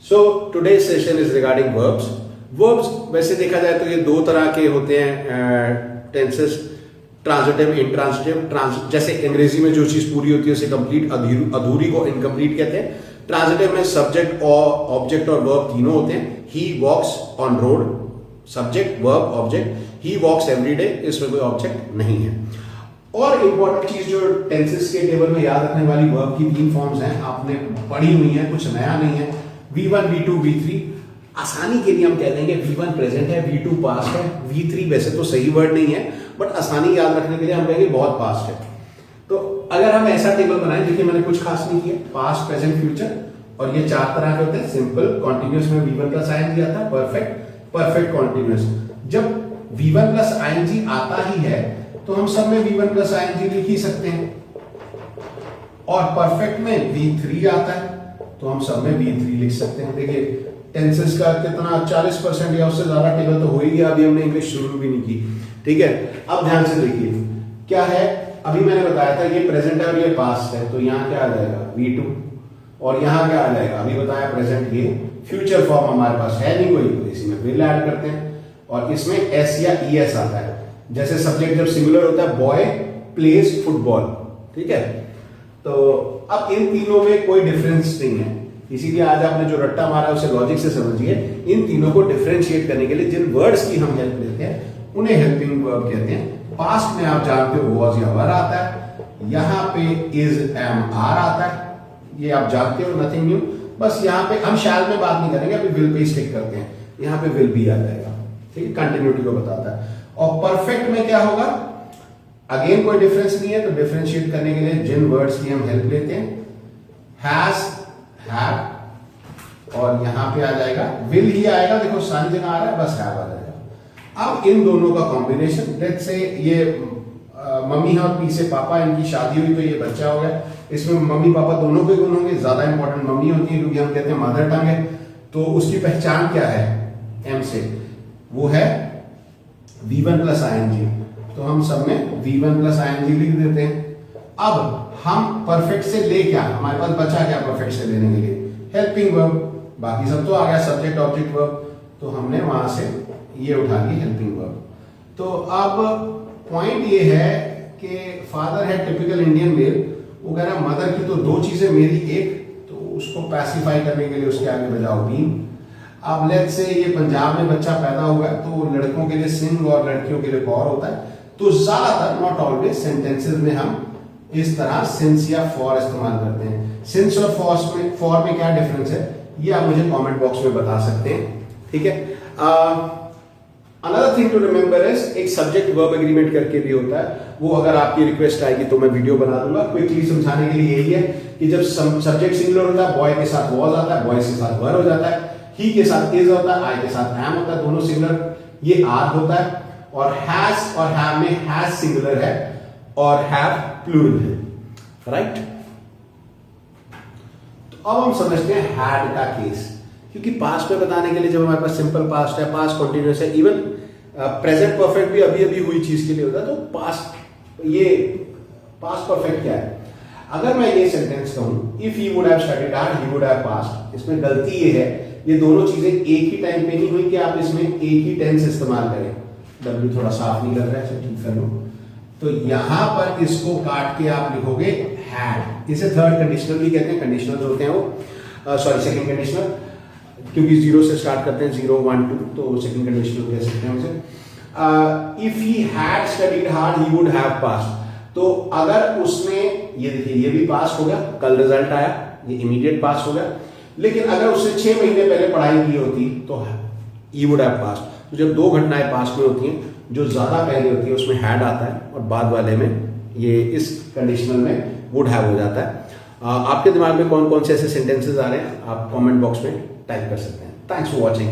So today session is regarding verbs. Verbs वैसे देखा जाए तो ये दो तरह के होते हैं टेंसेस, ट्रांजिटिव, इंट्रांजिटिव। जैसे अंग्रेजी में जो चीज पूरी होती है उसे कंप्लीट, अधूरी को इनकम्प्लीट कहते हैं। ट्रांजिटिव में सब्जेक्ट और ऑब्जेक्ट और वर्ब तीनों होते हैं। He walks on road, subject verb object. He walks every day, इसमें कोई ऑब्जेक्ट नहीं है। और इंपॉर्टेंट चीज जो टेंसेस के टेबल में याद रखने वाली वर्ब की तीन फॉर्म्स हैं, आपने पढ़ी हुई है, कुछ नया नहीं है। V1, V2, V3। आसानी के लिए हम कह देंगे V1 प्रेजेंट है, V2 पास्ट है, V3 वैसे तो सही वर्ड नहीं है बट आसानी याद रखने के लिए हम कहेंगे बहुत पास्ट है। तो अगर हम ऐसा टेबल बनाएं, देखिए मैंने कुछ खास नहीं किया, पास्ट प्रेजेंट फ्यूचर, और ये चार तरह के होते हैं। सिंपल कॉन्टिन्यूअस में V1 प्लस आईएनजी आता है, परफेक्ट, परफेक्ट कॉन्टिन्यूअस। जब V1 प्लस आईएनजी आता ही है तो हम सब में V1 प्लस आईएनजी लिख ही सकते हैं, और परफेक्ट में V3 आता है तो हम सब में V3 लिख सकते हैं। देखिए टेंसेस का कितना 40% या उससे ज्यादा टेबल तो हो ही गया, अभी हमने इंग्लिश शुरू भी नहीं की, ठीक है। अब ध्यान से देखिए क्या है, अभी मैंने बताया था ये प्रेजेंट है और ये पास्ट है, तो यहाँ क्या आ जाएगा V2, और यहाँ क्या आ जाएगा, अभी बताया प्रेजेंट, ये फ्यूचर फॉर्म हमारे पास है नहीं कोई, तो इसी में विल ऐड करते हैं, और इसमें S या ES आता है। जैसे सब्जेक्ट जब सिंगुलर होता है, बॉय प्लेज फुटबॉल, ठीक है। तो अब इन तीनों में कोई डिफरेंस नहीं है, इसीलिए आज आपने जो रट्टा मारा उसे लॉजिक से समझिए। इन तीनों को डिफरेंशिएट करने के लिए जिन वर्ड्स की हम हेल्प लेते हैं उन्हें हेल्पिंग वर्ब कहते हैं। पास्ट में आप जानते हो वॉज या वर आता है, यहाँ पे इज एम आर आता है, ये आप जानते हो, नथिंग न्यू। बस यहाँ पे हम शैल में बात नहीं करेंगे, अभी विल पे स्टिक करते हैं, यहाँ पे विल भी आ जाएगा, ठीक है, कंटिन्यूटी को बताता है। और परफेक्ट में क्या होगा, अगेन कोई डिफरेंस नहीं है, तो डिफरेंशिएट करने के लिए जिन वर्ड्स की हम हेल्प लेते हैं, हैज, हैव, और यहां पे आ जाएगा विल ही आएगा, देखो सारी जगह आ रहा है, बस हैव आ जाएगा। अब इन दोनों का कॉम्बिनेशन, लेट्स से ये मम्मी है और पी से पापा, इनकी शादी हुई तो ये बच्चा हो गया, इसमें मम्मी पापा दोनों के गुण होंगे, ज्यादा इंपॉर्टेंट मम्मी होती है क्योंकि हम कहते हैं मदर टंग है, तो उसकी पहचान क्या है एम से, वो है V1 प्लस आईएनजी, तो हम सब में V1 प्लस आईएनजी लिख देते हैं। अब हम परफेक्ट से ले क्या, हमारे पास बचा क्या परफेक्ट से लेने के लिए, हेल्पिंग वर्ब, बाकी सब तो आ गया सब्जेक्ट ऑब्जेक्ट वर्ब, तो हमने वहां से ये उठा ली हेल्पिंग वर्ब। तो अब पॉइंट ये है कि फादर है टिपिकल इंडियन मेल, वो कह रहा मदर की तो दो चीजें मेरी एक, तो उसको पैसिफाई करने के लिए उसके आगे बजाओ बीन। अब लेट्स से ये पंजाब में बच्चा पैदा हुआ है, तो लड़कों के लिए सिंग और लड़कियों के लिए फॉर होता है, तो ज्यादातर नॉट ऑलवेज सेंटेंसेस में हम इस तरह सिंस या फॉर इस्तेमाल करते हैं। सिंस और फॉर में क्या डिफरेंस है ये आप मुझे कमेंट बॉक्स में बता सकते हैं, ठीक है। Another thing to remember is एक सब्जेक्ट वर्ब एग्रीमेंट करके भी होता है, वो अगर आपकी रिक्वेस्ट आएगी तो मैं वीडियो बना दूंगा। क्विकली समझाने के लिए यही है कि जब सब्जेक्ट सिंगुलर होता है, बॉय के साथ वॉज आता है, बॉयज के साथ वर हो जाता है, ही के साथ इज होता है, आई के साथ एम होता है, दोनों सिंगुलर, ये आर होता है, और हैज और हैव में हैज सिंगुलर है और हैव प्लूरल है, राइट। तो अब हम समझते हैं हैड का केस, क्योंकि पास्ट में बताने के लिए जब हमारे पास सिंपल पास्ट है, पास्ट कंटिन्यूअस है, इवन प्रेजेंट परफेक्ट भी अभी अभी हुई चीज के लिए होता है, तो पास्ट, ये पास्ट परफेक्ट क्या है। अगर मैं ये सेंटेंस कहूं, if he would have studied hard he would have passed, इसमें गलती ये है, ये दोनों चीजें एक ही टाइम पे नहीं हुई कि आप इसमें एक ही टेंस इस्तेमाल करें। W थोड़ा साफ नहीं लग रहा है, ठीक कर लो। तो यहां पर इसको काट के आप लिखोगे हैड, इसे थर्ड कंडीशनल भी कहते हैं, कंडीशनल होते हैं वो, सॉरी सेकंड कंडीशनल, क्योंकि जीरो से स्टार्ट करते हैं, 0 1 2, तो सेकंड कंडीशनल कह सकते हैं उसे। If he had studied hard he would have passed, तो अगर उसने, ये देखिए ये भी पास हो गया, कल रिजल्ट आया, ये इमीडिएट पास हो गया, लेकिन अगर उससे 6 महीने पहले पढ़ाई की होती तो ही वुड हैव पास्ड। तो जब दो घटनाएं पास में होती हैं, जो ज्यादा पहले होती है उसमें हैड आता है, और बाद वाले में ये इस कंडीशनल में वुड हैव हो जाता है। आपके दिमाग में कौन कौन से ऐसे सेंटेंसेस आ रहे हैं आप कमेंट बॉक्स में टाइप कर सकते हैं। Thanks for watching.